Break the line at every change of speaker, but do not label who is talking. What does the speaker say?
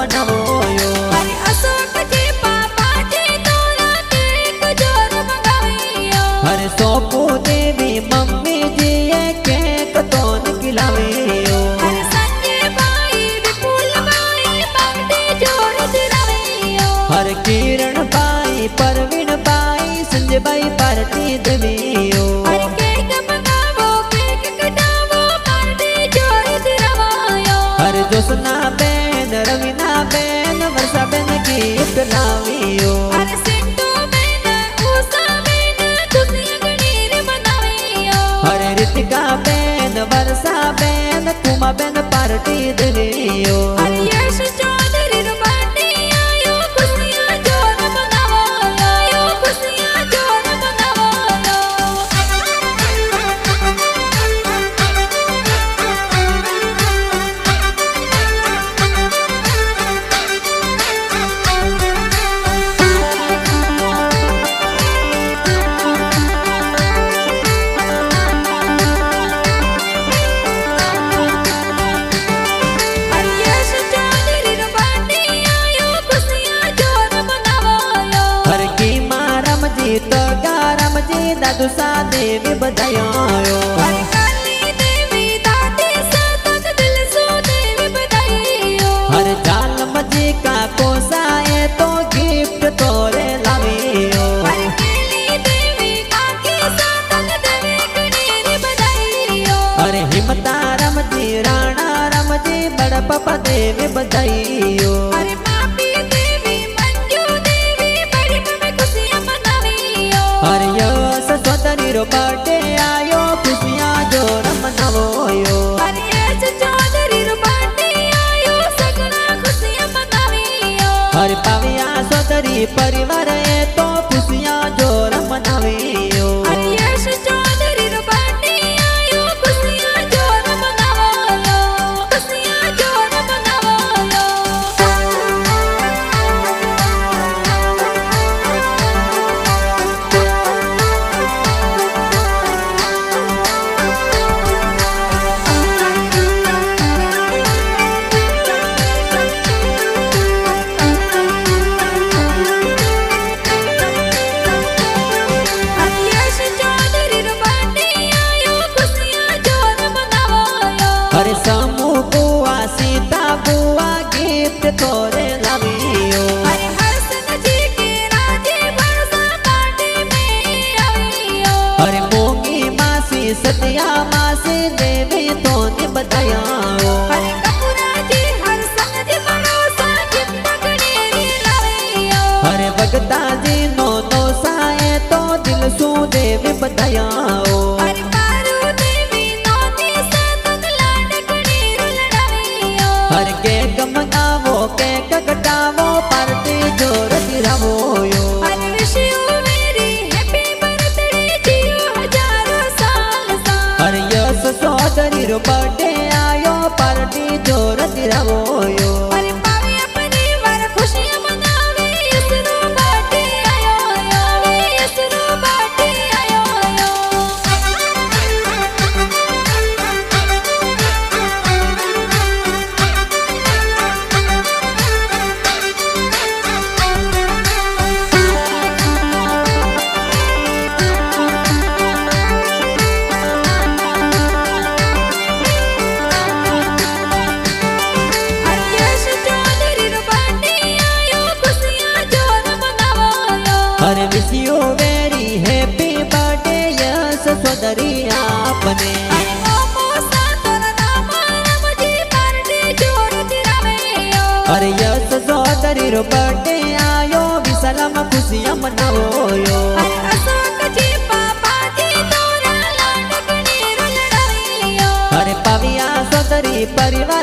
મનાવોયો
અરે અશોકજી પાપાજી તોરા કેક જોર મંગાવ્યો
અરે સોપુ દેવી મમ્મીજીએ કેક તો ખિલાવ્યો
અરે સંજયભાઈ વિપુલભાઈ પાર્ટી જોર દિલાવ્યો
અરે કિરણભાઈ પરવીનભાઈ સંજયભાઈ પાર્ટી દેવીઓ
અરે કેક મંગાવો કેક કટાવો પાર્ટી જોર દિલાવ્યો
અરે જોસના બેન રવિના બેન વર્ષાબેન ગીત લાવ્યો
અરે સિંધુ બેન ઉષા બેન ખુશી ગણીર મનાવ્યો
અરે રીતિકા બેન વર્ષા બેન કુમા બેન પાર્ટી દેવીઓ
અરે યશ ચૌધરી નો પાર્ટી આયો ખુશિયા જોર મનાવ્યો ખુશિયા જોર અરે યશ ચૌધરી નો પાર્ટી આયો ખુશિયા જોર મનાવ્યો
હર કી મારમજી તો ગારમજી દાદુ સા દેવી બધાયો
અરે કાલી દેવી દાદી સતક દિલ સો દેવી બધાઈયો
હર જાલમજી કાકો સાએ તો ગિફ્ટ તોરે લાવ્યો
અરે કેલી દેવી કાકી સતક દેવી ગણીર બધાઈયો
અરે હિમતા રમજી રાણા રમજી બડ પપ્પા દેવી બધાયો
અરે માપી દેવી મંજુ દેવી બડી મમ્મી ખુશિયા મનાવ્યો
અરે યસ સોદરી રો બર્થડે આયો ખુશિયા જોર મનાવોયો
અરે યશ ચૌધરી નો પાર્ટી આયો સગડા ખુશિયા મનાવ્યો
હર પાવ્યા સોદરી પરિવાર એ તો ખુશિયા જોર મનાવ્યો
અરે યશ ચૌધરી નો પાર્ટી આયો ખુશિયા જોર મનાવ્યો ખુશિયા જોર મનાવ્યો અરે યશ ચૌધરી નો પાર્ટી આયો ખુશિયા જોર મનાવ્યો
હરે સમૂહ બુઆ સીતા બુઆ ગિફ્ટ તોરે લાવ્યો
અરે હર્ષનજી કે રાજે ભણસા પાર્ટી में આવ્યો
હરે મોંગી માસી સત્યા માસી દેવી તો ને બધાયો
અરે કપૂરાજી હર્ષનજી ભણસા ગિફ્ટ ગણીર લાવ્યો
હરે ભગતાજી નો સાએ તો દિલ શું દેવી બધાયો
અરે પારુ દેવી નોતી સતત લાડ ગણીર લડાવ્યો
હર કેક મંગાવો કેક કટાવો પાર્ટી જોર દિરાવોયો
અરે વિશ you very happy birthday Jio હજારો સાલ સાલ
હર યસ સોદરી રો બર્થડે આયો પાર્ટી જોર દિરાવોયો
અરે પાવ્યા પરિવાર ખુશિયા મનાવે યસનો બર્થડે આયો યસનો બર્થડે આયો અરે યશ ચૌધરી નો પાર્ટી આયો ખુશિયા જોર મનાવ્યો
હરે wish you very happy birthday yes સોદરી આપને
અરે ઓમો સાતર નામ રમજી પાર્ટી જોર દિરાવ્યો
હરે યસ સોદરી રો બર્થડે આયો વિશાલામાં ખુશિયા મનાવોયો
અરે અશોકજી પાપાજી તોરા લાડ ગણીર લડાવ્યો
હરે પાવ્યા સોદરી પરિવાર